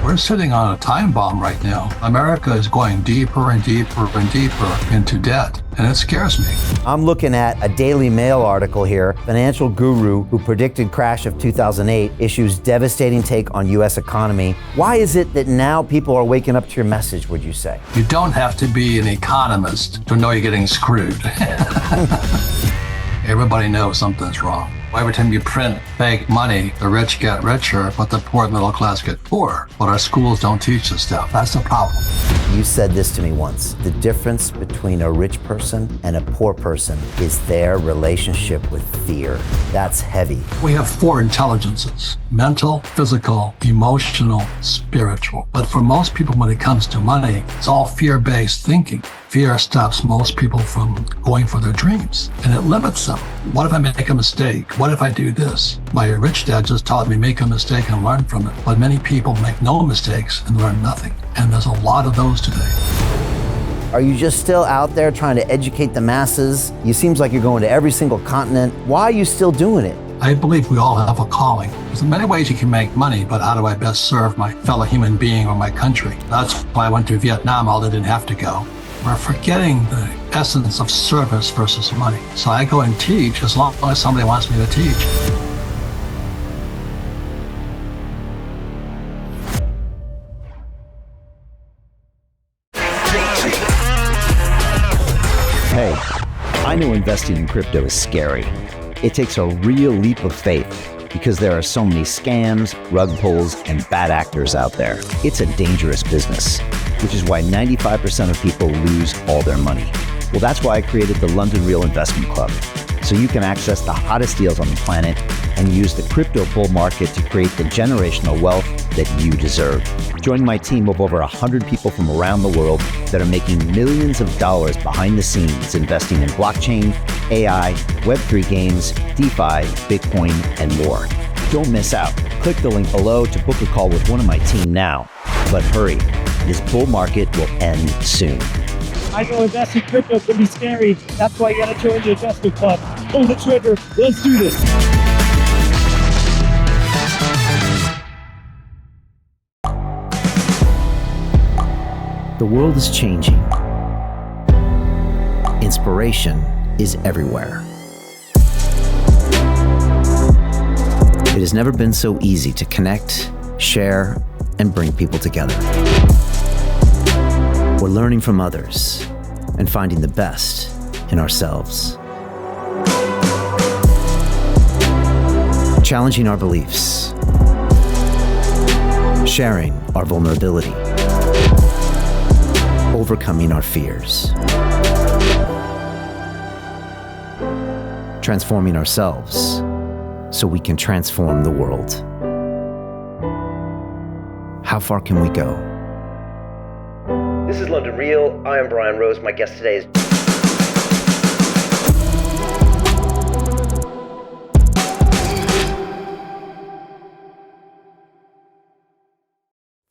We're sitting on a time bomb right now. America is going deeper and deeper and deeper into debt, and it scares me. I'm looking at a Daily Mail article here. Financial guru who predicted crash of 2008 issues devastating take on U.S. economy. Why is it that now people are waking up to your message, would you say? You don't have to be an economist to know you're getting screwed. Everybody knows something's wrong. Every time you print fake money, the rich get richer, but the poor and middle class get poorer. But our schools don't teach this stuff. That's the problem. You said this to me once. The difference between a rich person and a poor person is their relationship with fear. That's heavy. We have 4 intelligences: mental, physical, emotional, spiritual. But for most people, when it comes to money, it's all fear-based thinking. Fear stops most people from going for their dreams, and it limits them. What if I make a mistake? What if I do this? My rich dad just taught me make a mistake and learn from it. But many people make no mistakes and learn nothing. And there's a lot of those today. Are you just still out there trying to educate the masses? You seems like you're going to every single continent. Why are you still doing it? I believe we all have a calling. There's many ways you can make money, but how do I best serve my fellow human being or my country? That's why I went to Vietnam, although I didn't have to go. We're forgetting the essence of service versus money. So I go and teach as long as somebody wants me to teach. Hey, I know investing in crypto is scary. It takes a real leap of faith because there are so many scams, rug pulls, and bad actors out there. It's a dangerous business, which is why 95% of people lose all their money. Well, that's why I created the London Real Investment Club, so you can access the hottest deals on the planet and use the crypto bull market to create the generational wealth that you deserve. Join my team of over 100 people from around the world that are making millions of dollars behind the scenes investing in blockchain, AI, Web3 games, DeFi, Bitcoin, and more. Don't miss out. Click the link below to book a call with one of my team now. But hurry, this bull market will end soon. I know investing in crypto can be scary. That's why you gotta join the investment club. Pull the trigger. Let's do this. The world is changing. Inspiration is everywhere. It has never been so easy to connect, share, and bring people together. We're learning from others and finding the best in ourselves. Challenging our beliefs. Sharing our vulnerability. Overcoming our fears. Transforming ourselves so we can transform the world. How far can we go? This is London Real. I am Brian Rose. My guest today is...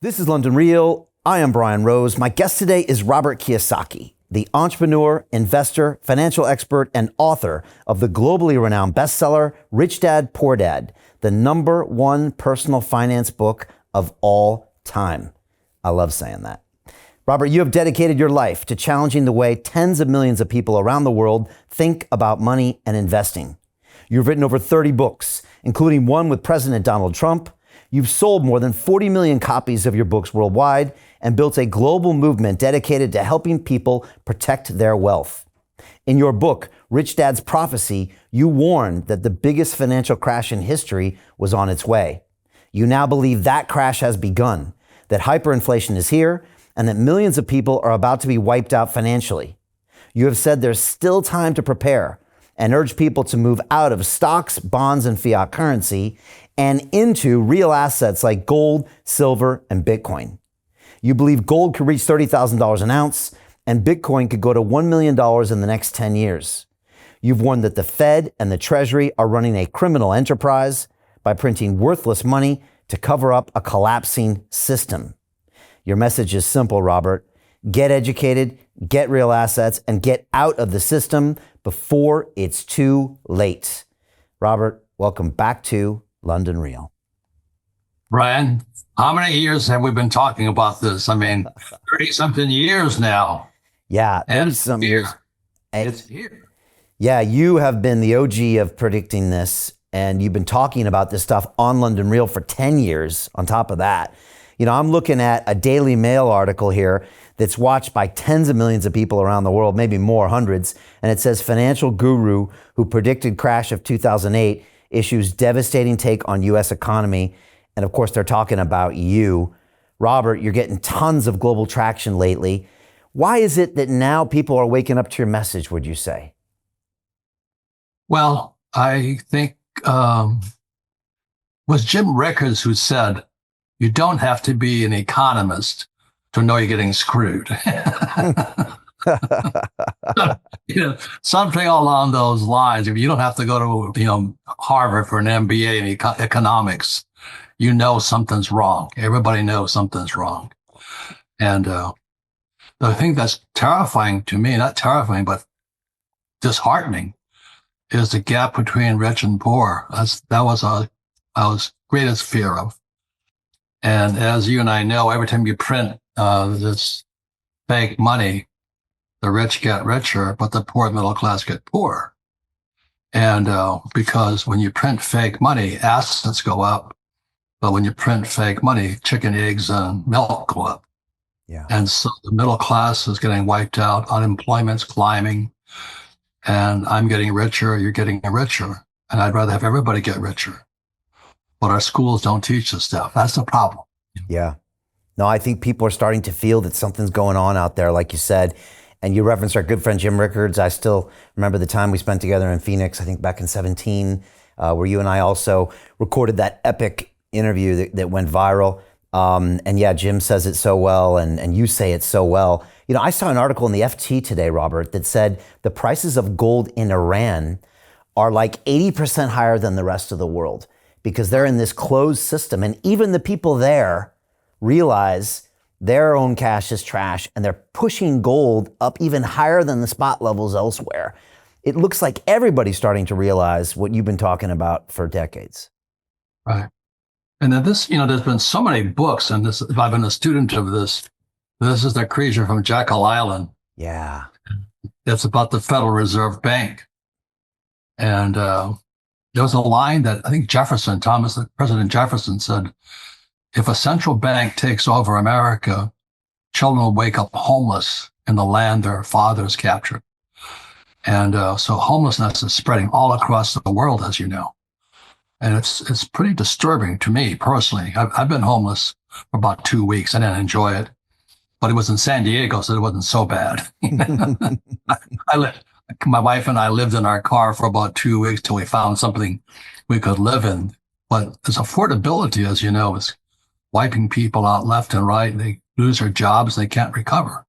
This is London Real. I am Brian Rose. My guest today is Robert Kiyosaki, the entrepreneur, investor, financial expert, and author of the globally renowned bestseller, Rich Dad, Poor Dad, the #1 personal finance book of all time. I love saying that. Robert, you have dedicated your life to challenging the way tens of millions of people around the world think about money and investing. You've written over 30 books, including one with President Donald Trump. You've sold more than 40 million copies of your books worldwide and built a global movement dedicated to helping people protect their wealth. In your book, Rich Dad's Prophecy, you warned that the biggest financial crash in history was on its way. You now believe that crash has begun, that hyperinflation is here, and that millions of people are about to be wiped out financially. You have said there's still time to prepare and urge people to move out of stocks, bonds, and fiat currency and into real assets like gold, silver, and Bitcoin. You believe gold could reach $30,000 an ounce and Bitcoin could go to $1 million in the next 10 years. You've warned that the Fed and the Treasury are running a criminal enterprise by printing worthless money to cover up a collapsing system. Your message is simple, Robert. Get educated, get real assets, and get out of the system before it's too late. Robert, welcome back to London Real. Brian, how many years have we been talking about this? I mean, 30 something years now. Yeah, And 30 some here, years. And it's here. yeah, you have been the OG of predicting this, and you've been talking about this stuff on London Real for 10 years on top of that. I'm looking at a Daily Mail article here that's watched by tens of millions of people around the world, maybe more, hundreds. And it says financial guru who predicted crash of 2008 issues devastating take on U.S. economy. And of course, they're talking about you. Robert, you're getting tons of global traction lately. Why is it that now people are waking up to your message, would you say? Well, I think was Jim Rickards who said, you don't have to be an economist to know you're getting screwed. Something along those lines. If you don't have to go to, Harvard for an MBA in economics, you know something's wrong. Everybody knows something's wrong. And the thing that's terrifying to me, not terrifying, but disheartening, is the gap between rich and poor. That was our greatest fear of. And as you and I know, every time you print this fake money, the rich get richer, but the poor middle class get poorer. And because when you print fake money, assets go up. But when you print fake money, chicken, eggs, and milk go up. Yeah. And so the middle class is getting wiped out. Unemployment's climbing. And I'm getting richer. You're getting richer. And I'd rather have everybody get richer. But our schools don't teach this stuff. That's the problem. Yeah. No, I think people are starting to feel that something's going on out there, like you said. And you referenced our good friend Jim Rickards. I still remember the time we spent together in Phoenix, I think back in 2017, where you and I also recorded that epic interview that went viral. And yeah, Jim says it so well, and you say it so well. I saw an article in the FT today, Robert, that said the prices of gold in Iran are like 80% higher than the rest of the world because they're in this closed system. And even the people there realize their own cash is trash, and they're pushing gold up even higher than the spot levels elsewhere. It looks like everybody's starting to realize what you've been talking about for decades. Right. And then this, there's been so many books, and this, I've been a student of this. This is the creature from Jekyll Island. Yeah. It's about the Federal Reserve Bank. And there was a line that I think President Jefferson said, if a central bank takes over America, children will wake up homeless in the land their fathers captured. And so homelessness is spreading all across the world, as you know. And it's pretty disturbing to me personally. I've been homeless for about 2 weeks. I didn't enjoy it, but it was in San Diego, so it wasn't so bad. My wife and I lived in our car for about 2 weeks till we found something we could live in. But this affordability, as you know, is wiping people out left and right. They lose their jobs. They can't recover.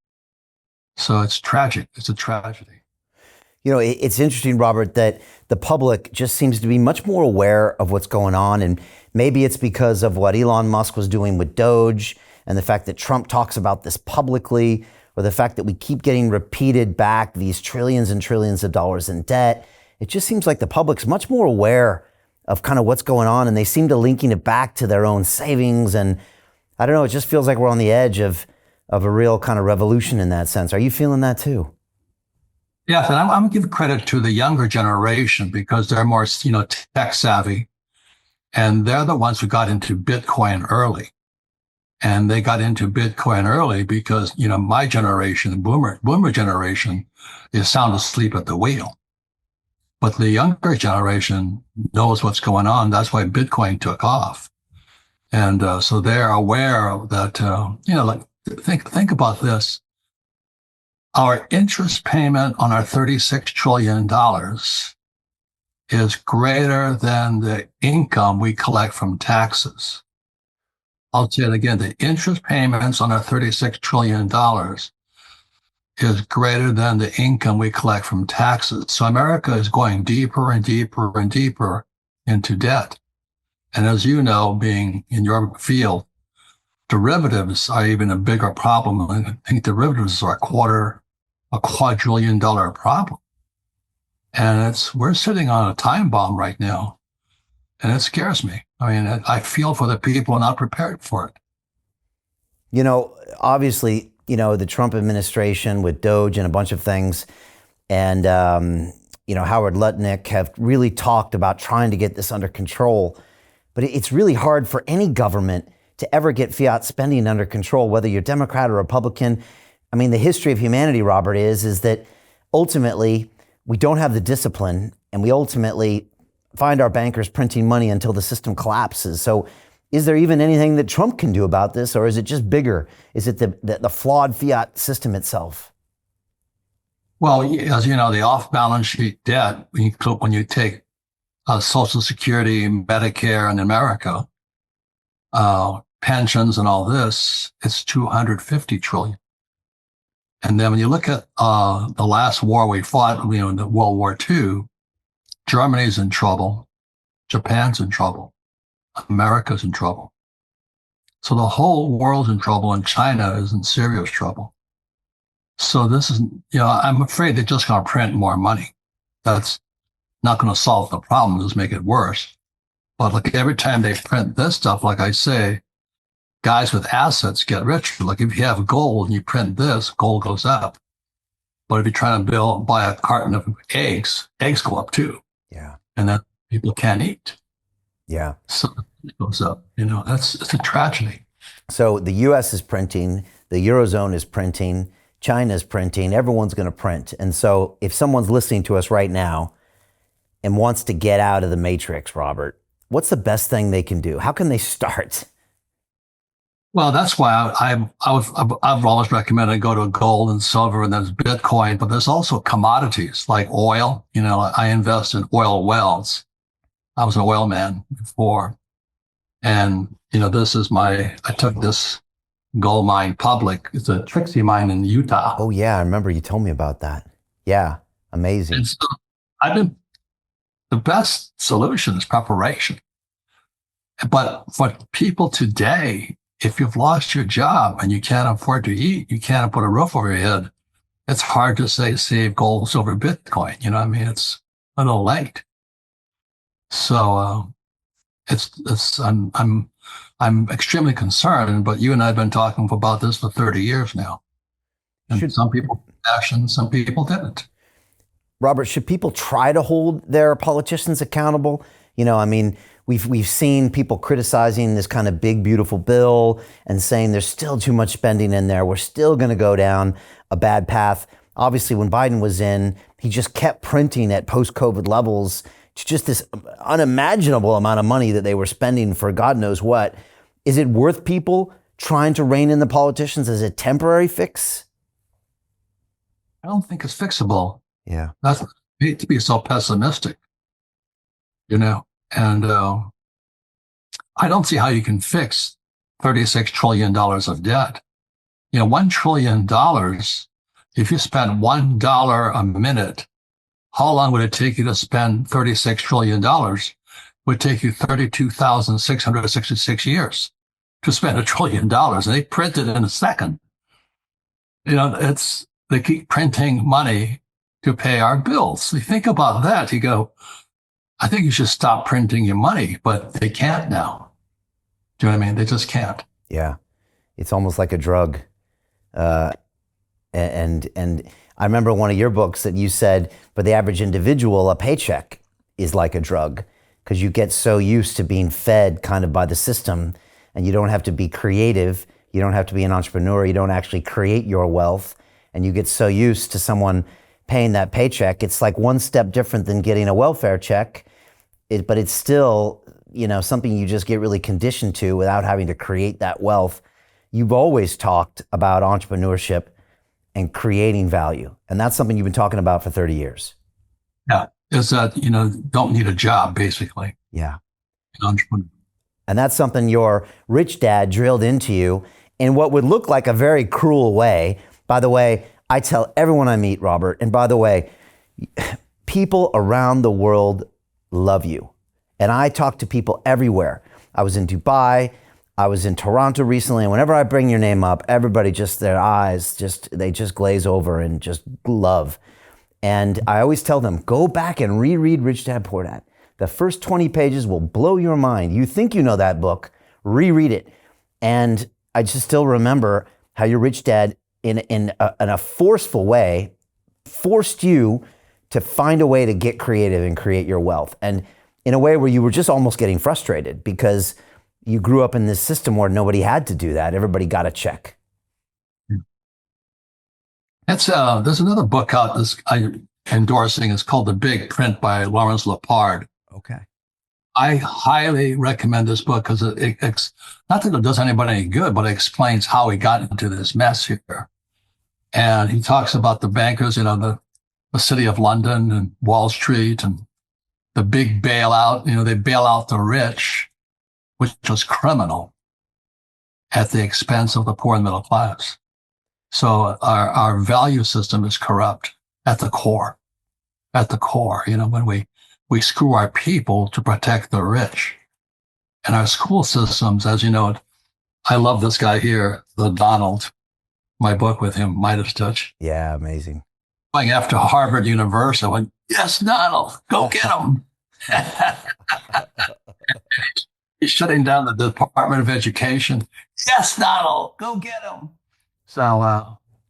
So it's tragic. It's a tragedy. It's interesting, Robert, that the public just seems to be much more aware of what's going on. And maybe it's because of what Elon Musk was doing with Doge and the fact that Trump talks about this publicly, or the fact that we keep getting repeated back these trillions and trillions of dollars in debt. It just seems like the public's much more aware of kind of what's going on, and they seem to linking it back to their own savings. And I don't know, it just feels like we're on the edge of a real kind of revolution in that sense. Are you feeling that too? Yes, and I'm going to give credit to the younger generation because they're more, tech savvy, and they're the ones who got into Bitcoin early. And they got into Bitcoin early because, my generation, the boomer generation, is sound asleep at the wheel. But the younger generation knows what's going on. That's why Bitcoin took off. And so they're aware that, think about this. Our interest payment on our $36 trillion is greater than the income we collect from taxes. I'll say it again. The interest payments on our $36 trillion is greater than the income we collect from taxes. So America is going deeper and deeper and deeper into debt. And as you know, being in your field, derivatives are even a bigger problem. I think derivatives are a quadrillion-dollar problem. And we're sitting on a time bomb right now. And it scares me. I mean, I feel for the people who are not prepared for it. Obviously, the Trump administration with Doge and a bunch of things, and, Howard Lutnick have really talked about trying to get this under control. But it's really hard for any government to ever get fiat spending under control, whether you're Democrat or Republican. I mean, the history of humanity, Robert, is that ultimately we don't have the discipline, and we ultimately find our bankers printing money until the system collapses. So is there even anything that Trump can do about this, or is it just bigger? Is it the flawed fiat system itself? Well, as you know, the off-balance sheet debt, when you take Social Security, Medicare in America, pensions and all this, it's 250 trillion. And then when you look at the last war we fought, in the World War II, Germany's in trouble, Japan's in trouble, America's in trouble. So the whole world's in trouble, and China is in serious trouble. So this is, I'm afraid they're just going to print more money. That's not going to solve the problem, just make it worse. But like every time they print this stuff, like I say, guys with assets get richer. Like if you have gold and you print this, gold goes up. But if you're trying to buy a carton of eggs go up too. Yeah. And that people can't eat. Yeah. So it goes up. It's a tragedy. So the U.S. is printing, the Eurozone is printing, China's printing, everyone's going to print. And so if someone's listening to us right now and wants to get out of the matrix, Robert, what's the best thing they can do? How can they start? Well, that's why I've always recommended go to gold and silver, and there's Bitcoin, but there's also commodities like oil. I invest in oil wells. I was an oil man before. And, I took this gold mine public. It's a Trixie mine in Utah. Oh yeah, I remember you told me about that. Yeah, amazing. And so the best solution is preparation. But for people today, if you've lost your job and you can't afford to eat, you can't put a roof over your head, it's hard to say save gold, silver, Bitcoin. It's a little late. So I'm extremely concerned. But you and I have been talking about this for 30 years now, and some people actioned, some people didn't. Robert, should people try to hold their politicians accountable? We've seen people criticizing this kind of big, beautiful bill and saying there's still too much spending in there. We're still going to go down a bad path. Obviously, when Biden was in, he just kept printing at post-COVID levels. It's just this unimaginable amount of money that they were spending for God knows what. Is it worth people trying to rein in the politicians as a temporary fix? I don't think it's fixable. Yeah. I hate to be so pessimistic, and I don't see how you can fix $36 trillion of debt. $1 trillion, if you spend $1 a minute, how long would it take you to spend $36 trillion? It would take you 32,666 years to spend $1 trillion. And they print it in a second. They keep printing money to pay our bills. You think about that, you go, I think you should stop printing your money, but they can't now. Do you know what I mean? They just can't. Yeah. It's almost like a drug. And I remember one of your books that you said, for the average individual, a paycheck is like a drug, because you get so used to being fed kind of by the system, and you don't have to be creative. You don't have to be an entrepreneur. You don't actually create your wealth. And you get so used to someone paying that paycheck. It's like one step different than getting a welfare check, but it's still, something you just get really conditioned to without having to create that wealth. You've always talked about entrepreneurship and creating value. And that's something you've been talking about for 30 years. Yeah. Is that, don't need a job, basically. Yeah. An entrepreneur. And that's something your rich dad drilled into you in what would look like a very cruel way. By the way, I tell everyone I meet, Robert, and by the way, people around the world love you. And I talk to people everywhere. I was in Dubai, I was in Toronto recently, and whenever I bring your name up, everybody their eyes they glaze over and just love. And I always tell them, go back and reread Rich Dad Poor Dad. The first 20 pages will blow your mind. You think you know that book, reread it. And I just still remember how your rich dad, in a forceful way, forced you to find a way to get creative and create your wealth. And in a way where you were just almost getting frustrated because you grew up in this system where nobody had to do that. Everybody got a check. There's another book out I'm endorsing. It's called The Big Print by Lawrence Lepard. Okay. I highly recommend this book because it's not that it does anybody any good, but it explains how he got into this mess here. And he talks about the bankers, the city of London and Wall Street and the big bailout. They bail out the rich, which was criminal, at the expense of the poor and middle class. So our value system is corrupt at the core. At the core, when we screw our people to protect the rich. And our school systems, as you know, I love this guy here, the Donald, my book with him, Midas Touch. Yeah, amazing. Going after Harvard University, I went, yes, Donald, go get him. He's shutting down the Department of Education. Yes, Donald, go get him. So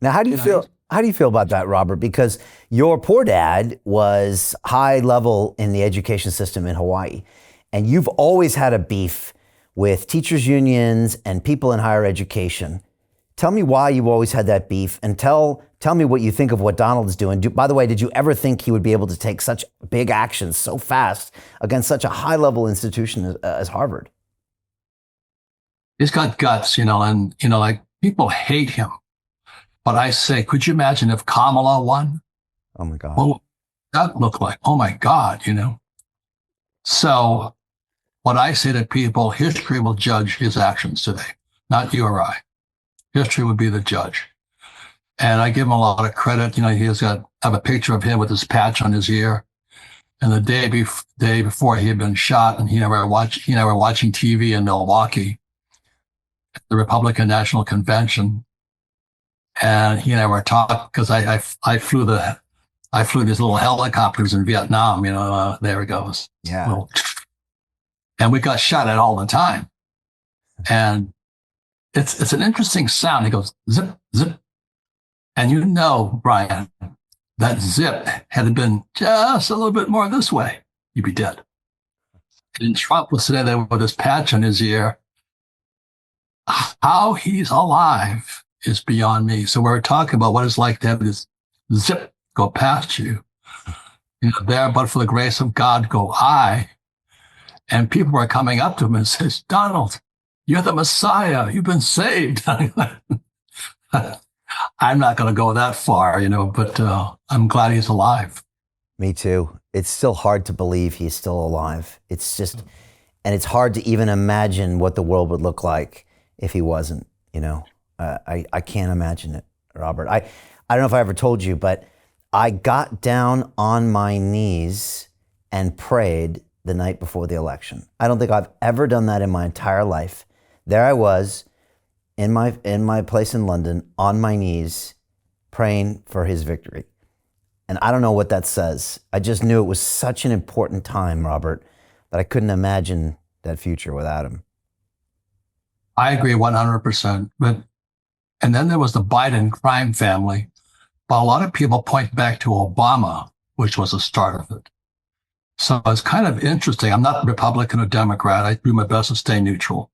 now, how do you feel? How do you feel about that, Robert? Because your poor dad was high level in the education system in Hawaii, and you've always had a beef with teachers' unions and people in higher education. Tell me why you always had that beef, and tell me what you think of what Donald's doing. By the way, did you ever think he would be able to take such big actions so fast against such a high level institution as Harvard? He's got guts, and like people hate him. But I say, could you imagine if Kamala won? Oh my God. What would that look like? Oh my God, So what I say to people, history will judge his actions today, not you or I. History would be the judge. And I give him a lot of credit. I have a picture of him with his patch on his ear. And the day before he had been shot, and he never watching TV in Milwaukee at the Republican National Convention. And he and I were talking because I flew these little helicopters in Vietnam. There it goes. Yeah. And we got shot at all the time. And it's an interesting sound. He goes zip zip, and Brian, that zip had been just a little bit more this way, you'd be dead. And Trump was sitting there with his patch on his ear. How he's alive is beyond me. So we're talking about what it's like to have this zip go past you. There, but for the grace of God, go I. And people were coming up to him and says, Donald, you're the Messiah. You've been saved. I'm not going to go that far, but I'm glad he's alive. Me too. It's still hard to believe he's still alive. It's just, and it's hard to even imagine what the world would look like if he wasn't, I can't imagine it, Robert. I don't know if I ever told you, but I got down on my knees and prayed the night before the election. I don't think I've ever done that in my entire life. There I was in my place in London on my knees praying for his victory. And I don't know what that says. I just knew it was such an important time, Robert, that I couldn't imagine that future without him. I agree 100%. And then there was the Biden crime family. But a lot of people point back to Obama, which was the start of it. So it's kind of interesting. I'm not Republican or Democrat. I do my best to stay neutral.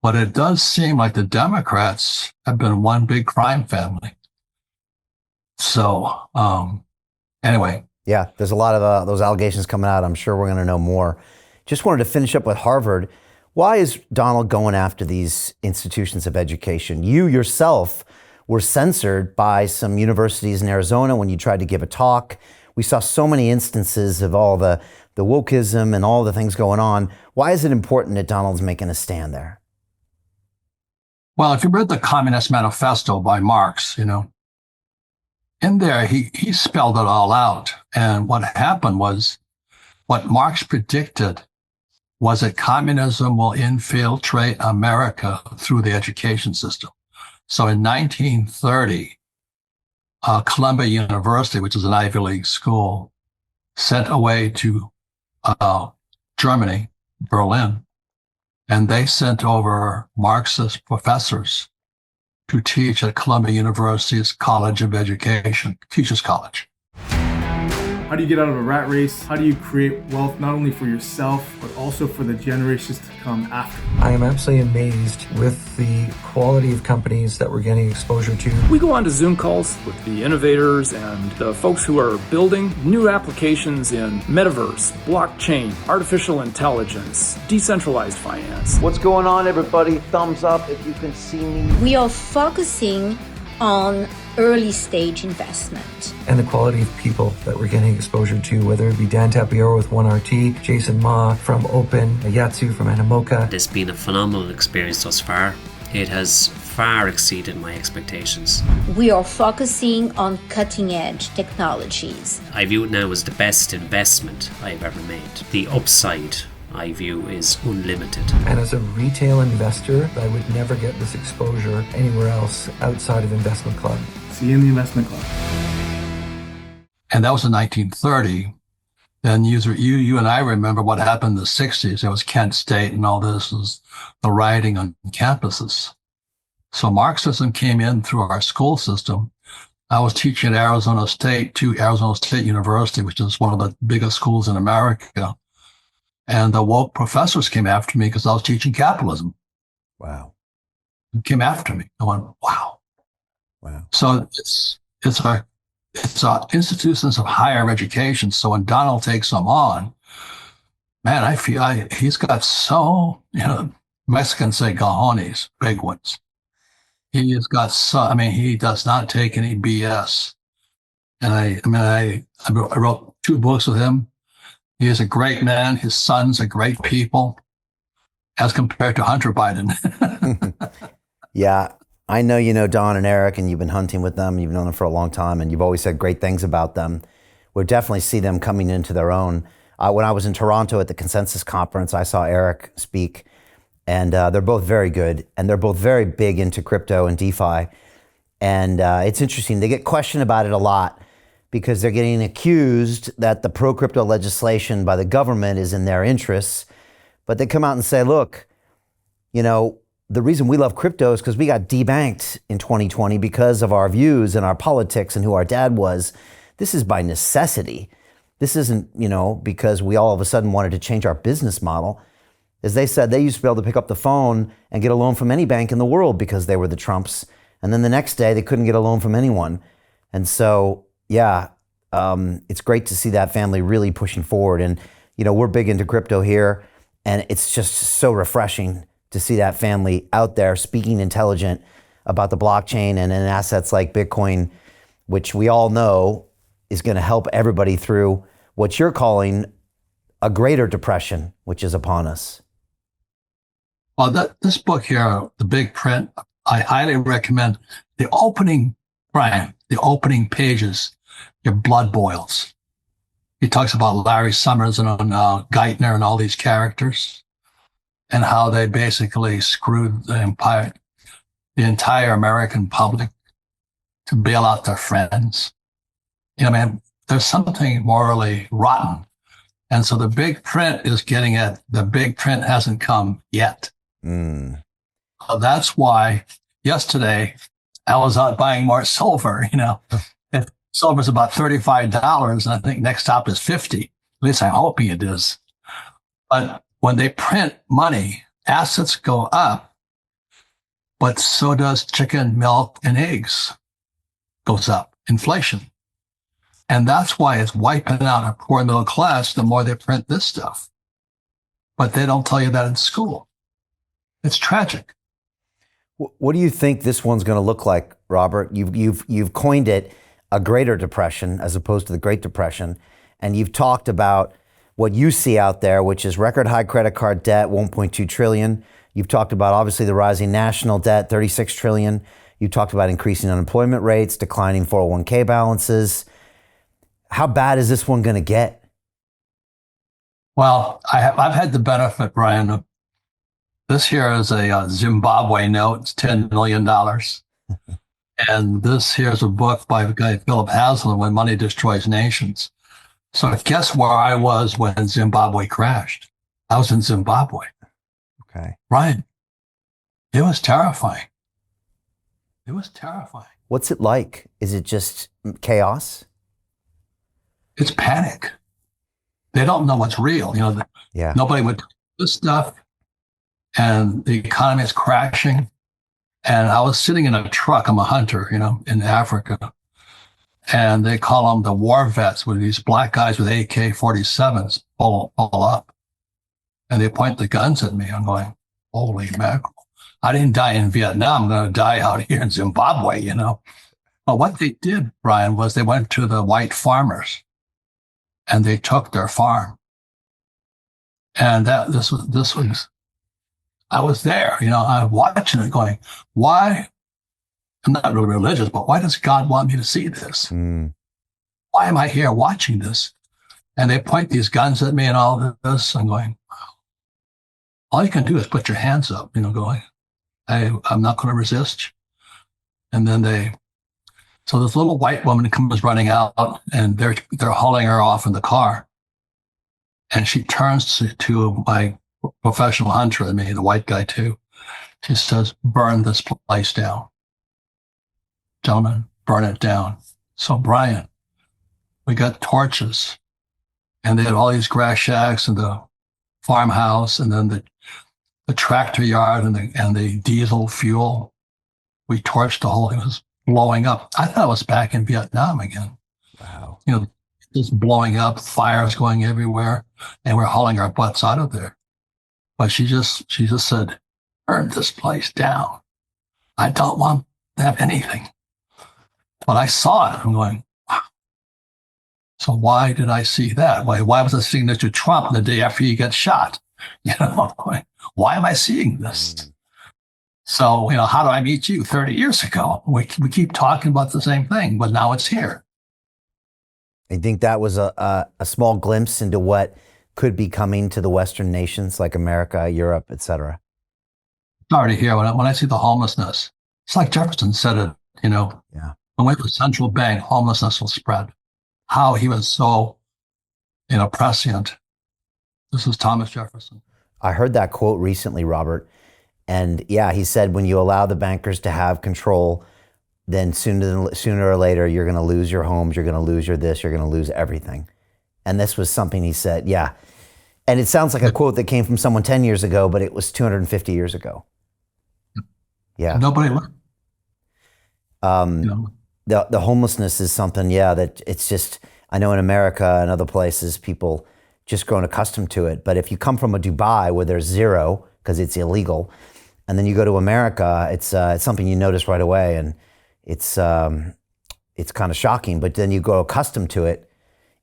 But it does seem like the Democrats have been one big crime family. So anyway. Yeah, there's a lot of those allegations coming out. I'm sure we're going to know more. Just wanted to finish up with Harvard. Why is Donald going after these institutions of education? You yourself were censored by some universities in Arizona when you tried to give a talk. We saw so many instances of all the wokeism and all the things going on. Why is it important that Donald's making a stand there? Well, if you read the Communist Manifesto by Marx, in there, he spelled it all out. And what happened was, what Marx predicted was that communism will infiltrate America through the education system. So in 1930, Columbia University, which is an Ivy League school, sent away to Germany, Berlin, and they sent over Marxist professors to teach at Columbia University's College of Education, Teachers College. How do you get out of a rat race? How do you create wealth not only for yourself, but also for the generations to come after? I am absolutely amazed with the quality of companies that we're getting exposure to. We go on to Zoom calls with the innovators and the folks who are building new applications in metaverse, blockchain, artificial intelligence, decentralized finance. What's going on, everybody? Thumbs up if you can see me. We are focusing on early stage investment. And the quality of people that we're getting exposure to, whether it be Dan Tapiero with 1RT, Jason Ma from Open, Yatsu from Animoca. It's been a phenomenal experience thus far. It has far exceeded my expectations. We are focusing on cutting edge technologies. I view it now as the best investment I've ever made. The upside I view is unlimited. And as a retail investor, I would never get this exposure anywhere else outside of Investment Club. See you in the Investment Club. And that was in 1930. Then you and I remember what happened in the 60s. There was Kent State and all this was the rioting on campuses. So Marxism came in through our school system. I was teaching at Arizona State University, which is one of the biggest schools in America. And the woke professors came after me because I was teaching capitalism. Wow. They came after me. I went, wow. Wow. So it's our institutions of higher education. So when Donald takes them on, man, I feel he's got so, Mexicans say cojones, big ones. He has got he does not take any BS. And I wrote 2 books with him. He is a great man. His sons are great people as compared to Hunter Biden. Yeah. I know you know Don and Eric, and you've been hunting with them. You've known them for a long time, and you've always said great things about them. We definitely see them coming into their own. When I was in Toronto at the Consensus Conference, I saw Eric speak, and they're both very good, and they're both very big into crypto and DeFi. And it's interesting. They get questioned about it a lot because they're getting accused that the pro-crypto legislation by the government is in their interests. But they come out and say, look, the reason we love crypto is because we got debanked in 2020 because of our views and our politics and who our dad was. This is by necessity. This isn't, because we all of a sudden wanted to change our business model. As they said, they used to be able to pick up the phone and get a loan from any bank in the world because they were the Trumps. And then the next day they couldn't get a loan from anyone. And so, yeah, it's great to see that family really pushing forward. And, we're big into crypto here, and it's just so refreshing to see that family out there speaking intelligent about the blockchain and assets like Bitcoin, which we all know is going to help everybody through what you're calling a greater depression, which is upon us. Well, this book here, The Big Print, I highly recommend. The opening pages, your blood boils. He talks about Larry Summers and Geithner and all these characters, and how they basically screwed the entire American public to bail out their friends. There's something morally rotten. And so the big print is getting at the big print hasn't come yet. So that's why yesterday I was out buying more silver. If silver's about $35, and I think next stop is 50. At least I'm hoping it is. But when they print money, assets go up, but so does chicken, milk, and eggs goes up, inflation. And that's why it's wiping out our poor middle class the more they print this stuff. But they don't tell you that in school. It's tragic. What do you think this one's going to look like, Robert? You've coined it a greater depression as opposed to the Great Depression. And you've talked about what you see out there, which is record high credit card debt, 1.2 trillion. You've talked about obviously the rising national debt, 36 trillion. You talked about increasing unemployment rates, declining 401k balances. How bad is this one going to get? Well, I've had the benefit, Brian, of this here is a Zimbabwe note. It's $10 million. And this here's a book by a guy, Philip Haslam, When Money Destroys Nations. So guess where I was when Zimbabwe crashed? I was in Zimbabwe. Okay. Right. It was terrifying. It was terrifying. What's it like? Is it just chaos? It's panic. They don't know what's real. Yeah. Nobody would do this stuff, and the economy is crashing. And I was sitting in a truck. I'm a hunter, in Africa. And they call them the war vets, with these black guys with AK-47s pull up. And they point the guns at me. I'm going, holy mackerel. I didn't die in Vietnam. I'm going to die out here in Zimbabwe, But what they did, Brian, was they went to the white farmers and they took their farm. And this was, I was there, I was watching it going, why? I'm not really religious, but why does God want me to see this? Why am I here watching this? And they point these guns at me and all this. I'm going, wow. All you can do is put your hands up, going, I'm not going to resist. And then so this little white woman comes running out, and they're hauling her off in the car. And she turns to my professional hunter and me, the white guy too. She says, burn this place down. Gentlemen, burn it down. So Brian, we got torches, and they had all these grass shacks and the farmhouse, and then the tractor yard and the diesel fuel. We torched the whole thing. It was blowing up. I thought I was back in Vietnam again. Wow. Just blowing up, fires going everywhere, and we're hauling our butts out of there. But she just said, burn this place down. I don't want to have anything. But I saw it. I'm going, wow. So why did I see that? Why was I seeing Mr. Trump the day after he gets shot? I'm going, why am I seeing this? So, how do I meet you 30 years ago? We keep talking about the same thing, but now it's here. I think that was a small glimpse into what could be coming to the Western nations like America, Europe, et cetera. Sorry to hear when I see the homelessness. It's like Jefferson said it, Yeah. When we went to the central bank, homelessness will spread. How he was so, prescient. This is Thomas Jefferson. I heard that quote recently, Robert. And yeah, he said, when you allow the bankers to have control, then sooner or later, you're going to lose your homes, you're going to lose your this, you're going to lose everything. And this was something he said, yeah. And it sounds like a quote that came from someone 10 years ago, but it was 250 years ago. Yeah. Nobody learned. The homelessness is something, that it's just, I know in America and other places, people just grown accustomed to it. But if you come from a Dubai where there's zero, because it's illegal, and then you go to America, it's something you notice right away. And it's kind of shocking, but then you go accustomed to it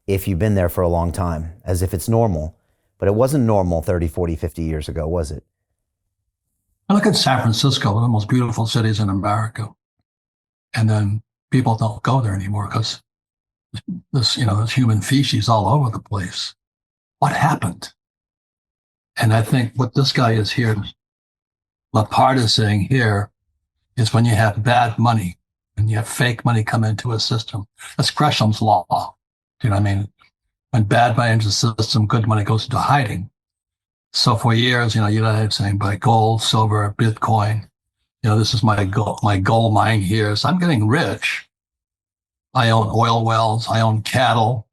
if you've been there for a long time, as if it's normal. But it wasn't normal 30, 40, 50 years ago, was it? I look at San Francisco, one of the most beautiful cities in America. And then people don't go there anymore because there's human feces all over the place. What happened? And I think what this guy is here, Lepard is saying here, is when you have bad money and you have fake money come into a system. That's Gresham's law. Do you know what I mean? When bad money enters the system, good money goes into hiding. So for years, United saying buy gold, silver, Bitcoin. This is my gold mine here. So I'm getting rich. I own oil wells. I own cattle.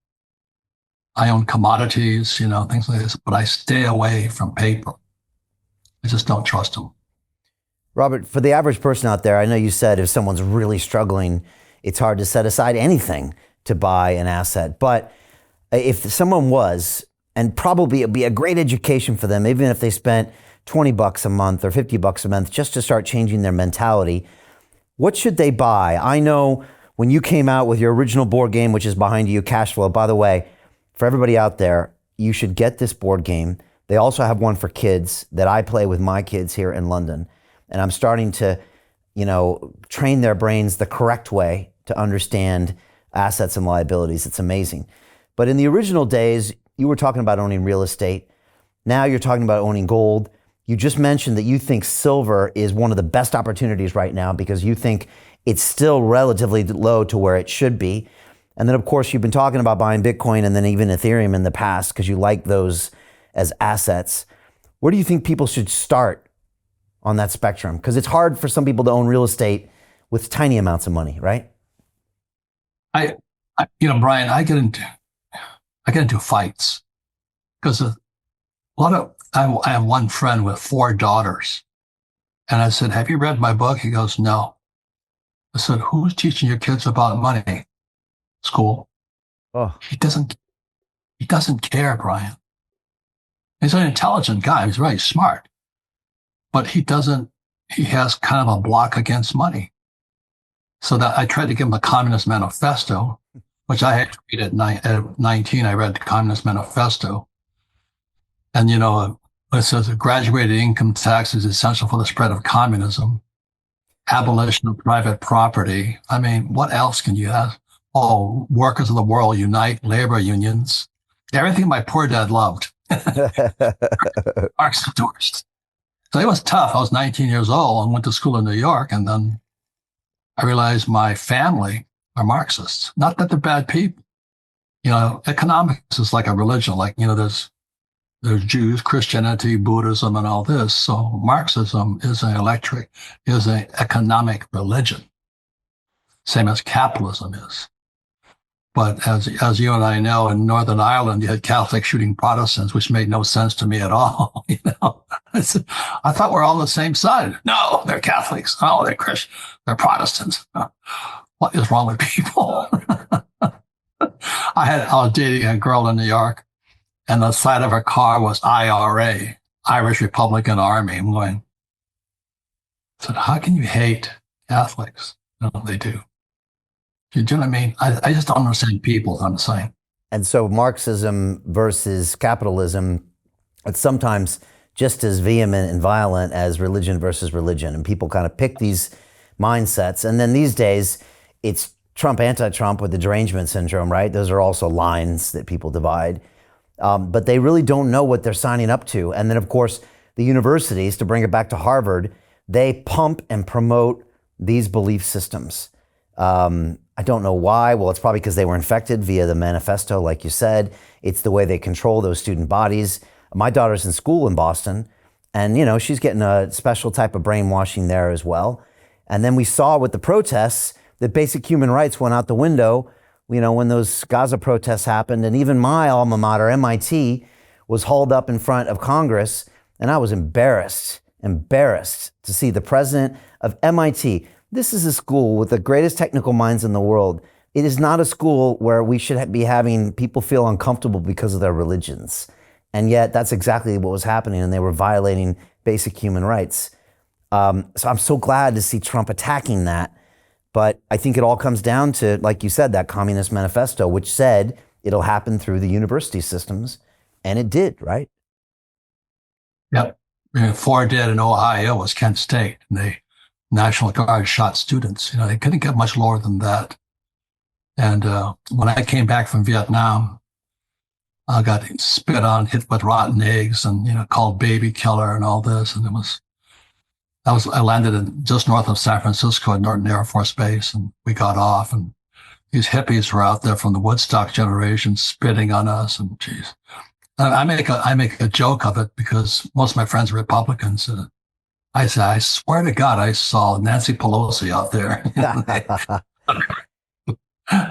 I own commodities, things like this. But I stay away from paper. I just don't trust them. Robert, for the average person out there, I know you said if someone's really struggling, it's hard to set aside anything to buy an asset. But if someone was, and probably it'd be a great education for them, even if they spent $20 a month or $50 a month just to start changing their mentality, what should they buy? I know when you came out with your original board game, which is behind you, Cash Flow, by the way, for everybody out there, you should get this board game. They also have one for kids that I play with my kids here in London. And I'm starting to, train their brains the correct way to understand assets and liabilities. It's amazing. But in the original days, you were talking about owning real estate. Now you're talking about owning gold. You just mentioned that you think silver is one of the best opportunities right now because you think it's still relatively low to where it should be. And then, of course, you've been talking about buying Bitcoin and then even Ethereum in the past because you like those as assets. Where do you think people should start on that spectrum? Because it's hard for some people to own real estate with tiny amounts of money, right? Brian, I get into fights because I have one friend with 4 daughters. And I said, have you read my book? He goes, no. I said, who's teaching your kids about money? School. Oh. He doesn't care, Brian. He's an intelligent guy. He's very smart. But he has kind of a block against money. So that I tried to give him a Communist Manifesto, which I had to read at 19. I read the Communist Manifesto. And, it says graduated income tax is essential for the spread of communism, abolition of private property. I mean, what else can you have? Oh, workers of the world unite, labor unions, everything my poor dad loved. Marx endorsed. So it was tough. I was 19 years old and went to school in New York. And then I realized my family are Marxists. Not that they're bad people. Economics is like a religion. Like, there's Jews, Christianity, Buddhism, and all this. So Marxism is an economic religion, same as capitalism is. But as you and I know, in Northern Ireland, you had Catholics shooting Protestants, which made no sense to me at all. I thought we're all on the same side. No, they're Catholics. Oh, they're Christian. They're Protestants. What is wrong with people? I was dating a girl in New York, and the side of her car was IRA, Irish Republican Army. I'm going, I said, how can you hate Catholics? No, they do. Do you know what I mean? I just don't understand people, I'm saying. And so Marxism versus capitalism, it's sometimes just as vehement and violent as religion versus religion. And people kind of pick these mindsets. And then these days, it's Trump, anti-Trump with the derangement syndrome, right? Those are also lines that people divide. But they really don't know what they're signing up to. And then, of course, the universities, to bring it back to Harvard, they pump and promote these belief systems. I don't know why. Well, it's probably because they were infected via the manifesto, like you said. It's the way they control those student bodies. My daughter's in school in Boston, and she's getting a special type of brainwashing there as well. And then we saw with the protests that basic human rights went out the window, when those Gaza protests happened. And even my alma mater, MIT, was hauled up in front of Congress, and I was embarrassed to see the president of MIT. This is a school with the greatest technical minds in the world. It is not a school where we should be having people feel uncomfortable because of their religions. And yet that's exactly what was happening, and they were violating basic human rights. So I'm so glad to see Trump attacking that. But I think it all comes down to, like you said, that Communist Manifesto, which said it'll happen through the university systems. And it did, right? Yep. 4 dead in Ohio was Kent State. And the National Guard shot students. They couldn't get much lower than that. And when I came back from Vietnam, I got spit on, hit with rotten eggs, and called baby killer and all this. And I landed in just north of San Francisco at Norton Air Force Base, and we got off, and these hippies were out there from the Woodstock generation spitting on us, and geez. And I make a joke of it because most of my friends are Republicans. And I say, I swear to God, I saw Nancy Pelosi out there.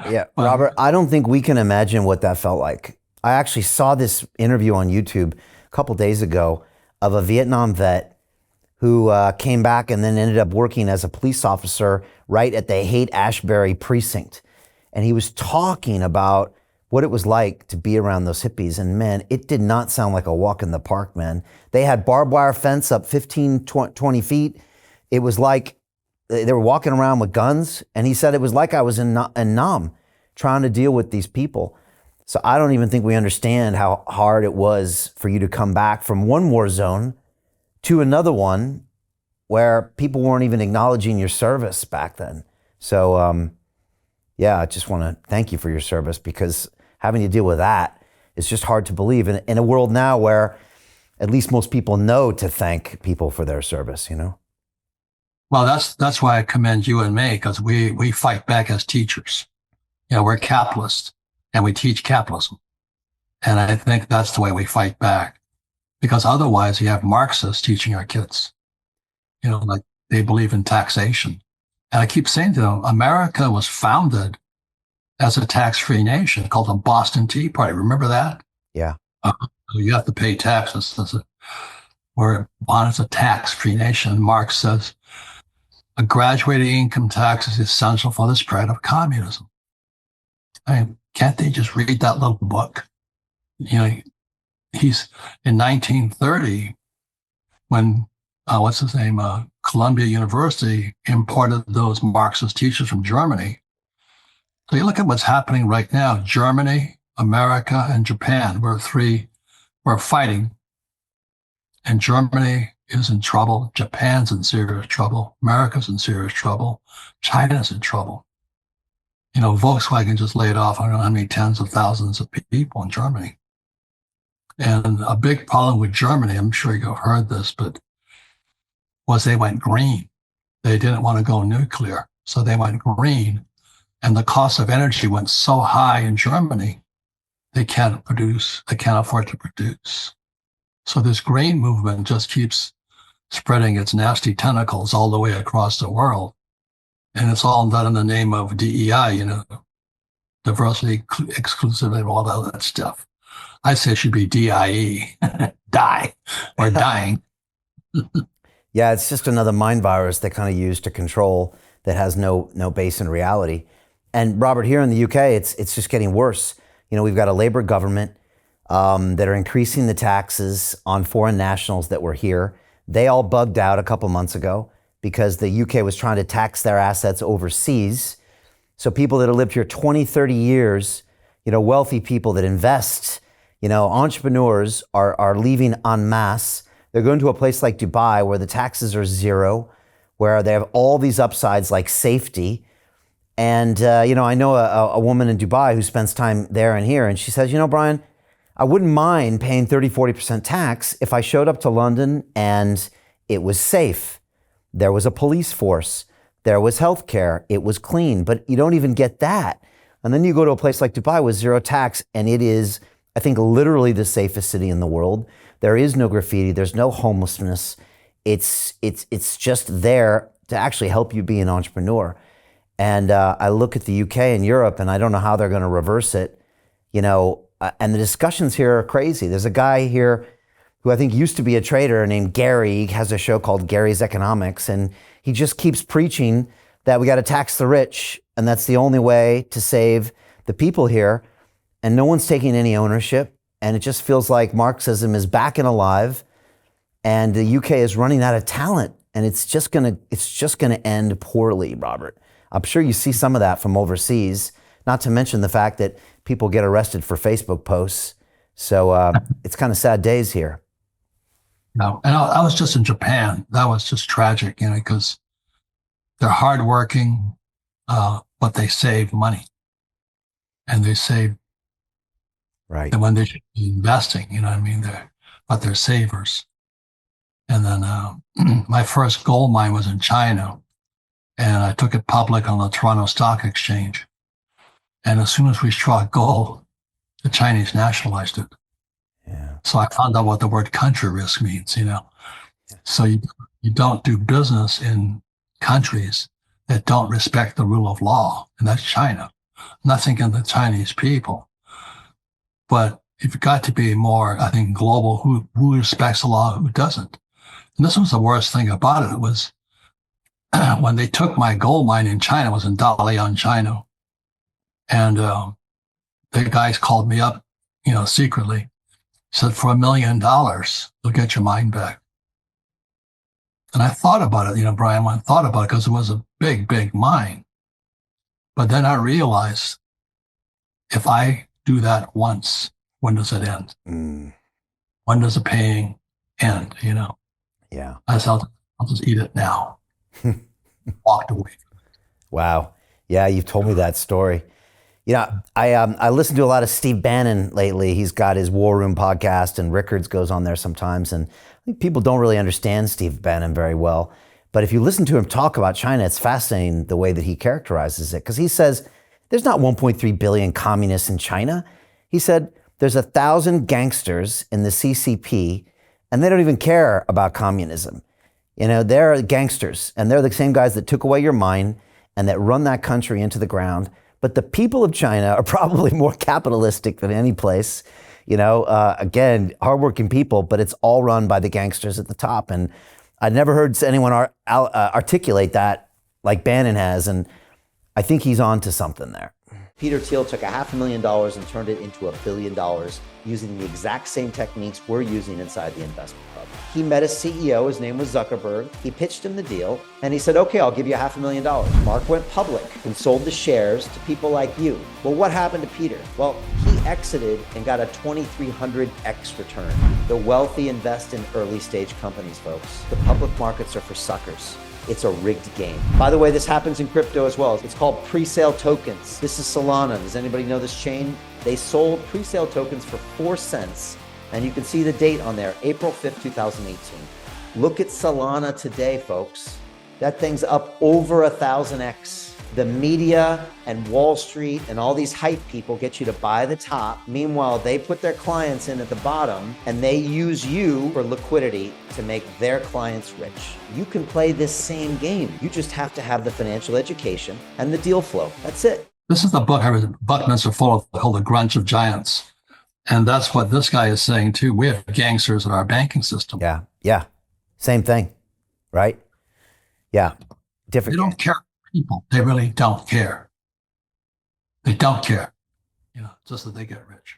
Yeah, Robert, I don't think we can imagine what that felt like. I actually saw this interview on YouTube a couple days ago of a Vietnam vet who came back and then ended up working as a police officer right at the Haight-Ashbury precinct. And he was talking about what it was like to be around those hippies. And man, it did not sound like a walk in the park, man. They had barbed wire fence up 15, 20 feet. It was like they were walking around with guns. And he said it was like I was in Nam trying to deal with these people. So I don't even think we understand how hard it was for you to come back from one war zone to another where people weren't even acknowledging your service back then. So, I just want to thank you for your service, because having to deal with that is just hard to believe in a world now where at least most people know to thank people for their service, Well, that's why I commend you and me, because we fight back as teachers. we're capitalists and we teach capitalism. And I think that's the way we fight back, because otherwise you have Marxists teaching our kids, like they believe in taxation. And I keep saying to them, America was founded as a tax-free nation called the Boston Tea Party. Remember that? Yeah. You have to pay taxes. We're on as a tax-free nation. Marx says a graduated income tax is essential for the spread of communism. I mean, can't they just read that little book? He's in 1930 when Columbia University imported those Marxist teachers from Germany. So you look at what's happening right now. Germany, America, and Japan, we're fighting. And Germany is in trouble. Japan's in serious trouble. America's in serious trouble. China's in trouble. Volkswagen just laid off, I don't know how many tens of thousands of people in Germany. And a big problem with Germany, I'm sure you've heard this, but was they went green. They didn't want to go nuclear, so they went green. And the cost of energy went so high in Germany, they can't afford to produce. So this green movement just keeps spreading its nasty tentacles all the way across the world. And it's all done in the name of DEI, diversity, exclusivity, and all that stuff. I say it should be DIE, die, or dying. Yeah, it's just another mind virus that kind of used to control that has no base in reality. And Robert, here in the UK, it's just getting worse. We've got a Labour government that are increasing the taxes on foreign nationals that were here. They all bugged out a couple months ago because the UK was trying to tax their assets overseas. So people that have lived here 20, 30 years, wealthy people that invest, entrepreneurs are leaving en masse. They're going to a place like Dubai where the taxes are zero, where they have all these upsides like safety. And, I know a woman in Dubai who spends time there and here, and she says, Brian, I wouldn't mind paying 30, 40% tax if I showed up to London and it was safe. There was a police force. There was healthcare. It was clean, but you don't even get that. And then you go to a place like Dubai with zero tax, and it is, I think, literally the safest city in the world. There is no graffiti. There's no homelessness. It's just there to actually help you be an entrepreneur. And I look at the UK and Europe, and I don't know how they're going to reverse it. And the discussions here are crazy. There's a guy here who I think used to be a trader named Gary. He has a show called Gary's Economics, and he just keeps preaching that we got to tax the rich, and that's the only way to save the people here. And no one's taking any ownership, and it just feels like Marxism is back and alive, and the UK is running out of talent, and it's just gonna end poorly, Robert. I'm sure you see some of that from overseas, not to mention the fact that people get arrested for Facebook posts. So it's kind of sad days here. No, and I was just in Japan. That was just tragic, because they're hardworking, but they save money, and they save right. And when they should be investing, they're savers. And then my first gold mine was in China, and I took it public on the Toronto Stock Exchange. And as soon as we struck gold, the Chinese nationalized it. Yeah. So I found out what the word country risk means, So you don't do business in countries that don't respect the rule of law, and that's China. Nothing in the Chinese people. But you've got to be more, I think, global, who respects the law, who doesn't. And this was the worst thing about it. It was when they took my gold mine in China, it was in Dalian, China. And the guys called me up, secretly, said, for $1 million, they'll get your mine back. And I thought about it, Brian, I thought about it because it was a big, big mine. But then I realized if I do that once, when does it end? When does the paying end, Yeah. I said, I'll just eat it now. Walked away. Wow. Yeah, you've told me that story. I listen to a lot of Steve Bannon lately. He's got his War Room podcast, and Rickards goes on there sometimes. And I think people don't really understand Steve Bannon very well. But if you listen to him talk about China, it's fascinating the way that he characterizes it. Because he says there's not 1.3 billion communists in China. He said, there's 1,000 gangsters in the CCP, and they don't even care about communism. You know, they're gangsters, and they're the same guys that took away your mind and that run that country into the ground. But the people of China are probably more capitalistic than any place. You know, again, hardworking people, but it's all run by the gangsters at the top. And I never heard anyone articulate that like Bannon has, and I think he's on to something there. Peter Thiel took $500,000 and turned it into $1 billion using the exact same techniques we're using inside the investment club. He met a CEO, his name was Zuckerberg. He pitched him the deal and he said, okay, I'll give you $500,000. Mark went public and sold the shares to people like you. Well, what happened to Peter? Well, he exited and got a 2,300x return. The wealthy invest in early stage companies, folks. The public markets are for suckers. It's a rigged game. By the way, this happens in crypto as well. It's called pre-sale tokens. This is Solana. Does anybody know this chain? They sold pre-sale tokens for 4 cents. And you can see the date on there, April 5th, 2018. Look at Solana today, folks. That thing's up over 1,000x. The media and Wall Street and all these hype people get you to buy the top. Meanwhile, they put their clients in at the bottom and they use you for liquidity to make their clients rich. You can play this same game. You just have to have the financial education and the deal flow. That's it. This is the book I read. Buckminster Fuller called The Grunge of Giants. And that's what this guy is saying too. We have gangsters in our banking system. Yeah. Same thing, right? Yeah. Different. They don't care. People, they really don't care. They don't care. You know, just that they get rich.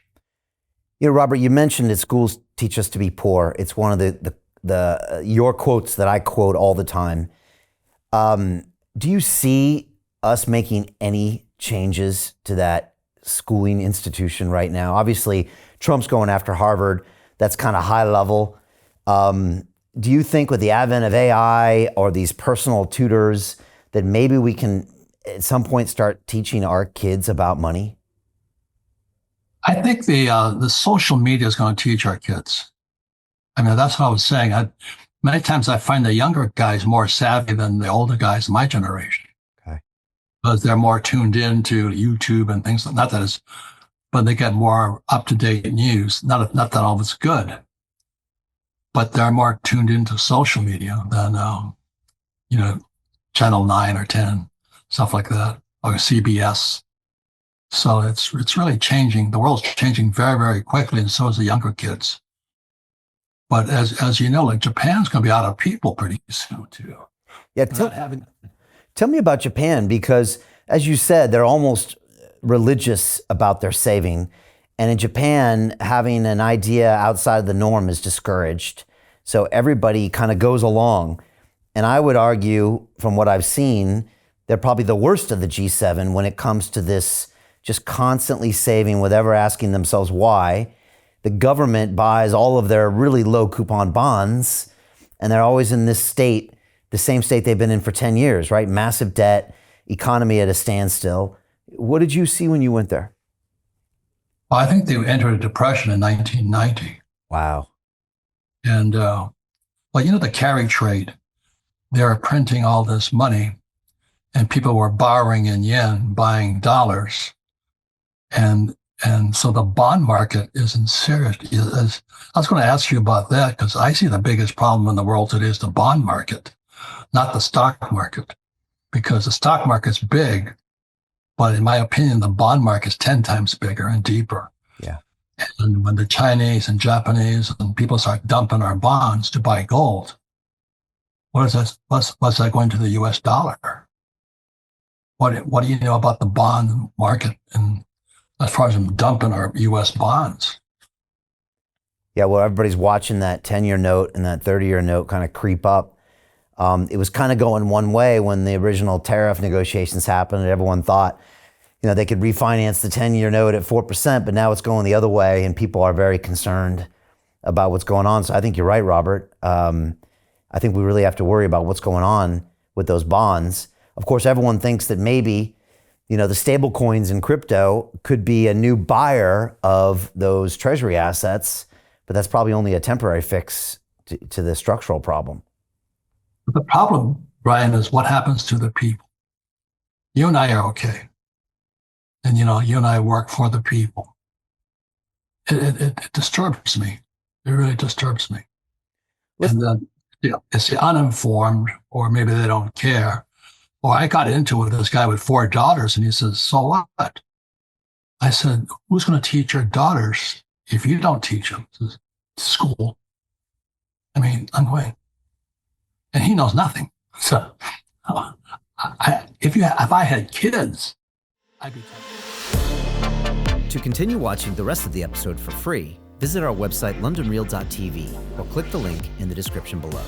You know, Robert, you mentioned that schools teach us to be poor. It's one of the your quotes that I quote all the time. Do you see us making any changes to that schooling institution right now? Obviously, Trump's going after Harvard. That's kind of high level. Do you think with the advent of AI or these personal tutors that maybe we can at some point start teaching our kids about money? I think the social media is going to teach our kids. I mean, that's what I was saying. Many times I find the younger guys more savvy than the older guys in my generation. Okay. Because they're more tuned in to YouTube and things. Not that it's, but they get more up-to-date news. Not that all of it's good, but they're more tuned into social media than, you know, Channel 9 or 10, stuff like that, or CBS. So it's really changing. The world's changing very, very quickly, and so is the younger kids. But as you know, like Japan's going to be out of people pretty soon too. Yeah, tell me about Japan, because as you said, they're almost religious about their saving. And in Japan, having an idea outside of the norm is discouraged. So everybody kind of goes along. And I would argue, from what I've seen, they're probably the worst of the G7 when it comes to this just constantly saving without ever asking themselves why. The government buys all of their really low coupon bonds, and they're always in this state, the same state they've been in for 10 years, right? Massive debt, economy at a standstill. What did you see when you went there? Well, I think they entered a depression in 1990. Wow. And, well, you know, the carry trade. They were printing all this money and people were borrowing in yen, buying dollars. And so the bond market is in serious. I was going to ask you about that because I see the biggest problem in the world today is the bond market, not the stock market, because the stock market's big, but in my opinion, the bond market's 10 times bigger and deeper. Yeah. And when the Chinese and Japanese and people start dumping our bonds to buy gold, what is that? What's that going to the U.S. dollar? What do you know about the bond market and as far as them dumping our U.S. bonds? Yeah, well, everybody's watching that 10-year note and that 30-year note kind of creep up. It was kind of going one way when the original tariff negotiations happened, and everyone thought, you know, they could refinance the 10-year note at 4%, but now it's going the other way, and people are very concerned about what's going on. So I think you're right, Robert. I think we really have to worry about what's going on with those bonds. Of course, everyone thinks that maybe, you know, the stable coins in crypto could be a new buyer of those treasury assets, but that's probably only a temporary fix to the structural problem. The problem, Brian, is what happens to the people. You and I are okay. And, you know, you and I work for the people. It disturbs me. It really disturbs me. And then, you know, it's the uninformed, or maybe they don't care. Or I got into it with this guy with 4 daughters, and he says, so what? I said, who's going to teach your daughters if you don't teach them? He says, school. I mean, I'm going. And he knows nothing. So if I had kids, I'd be telling. To continue watching the rest of the episode for free, visit our website, londonreal.tv, or click the link in the description below.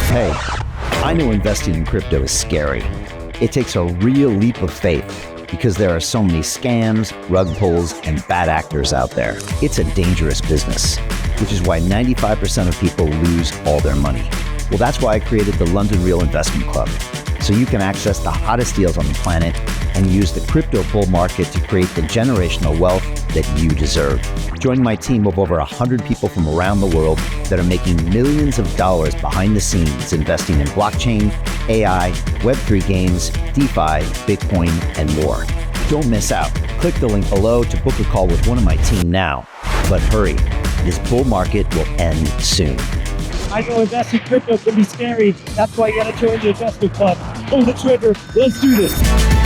Hey, I know investing in crypto is scary. It takes a real leap of faith because there are so many scams, rug pulls, and bad actors out there. It's a dangerous business, which is why 95% of people lose all their money. Well, that's why I created the London Real Investment Club, so you can access the hottest deals on the planet and use the crypto bull market to create the generational wealth that you deserve. Join my team of over 100 people from around the world that are making millions of dollars behind the scenes investing in blockchain, AI, Web3 games, DeFi, Bitcoin, and more. Don't miss out. Click the link below to book a call with one of my team now. But hurry, this bull market will end soon. I know investing crypto can be scary. That's why you gotta join the investment club. Pull the trigger. Let's do this.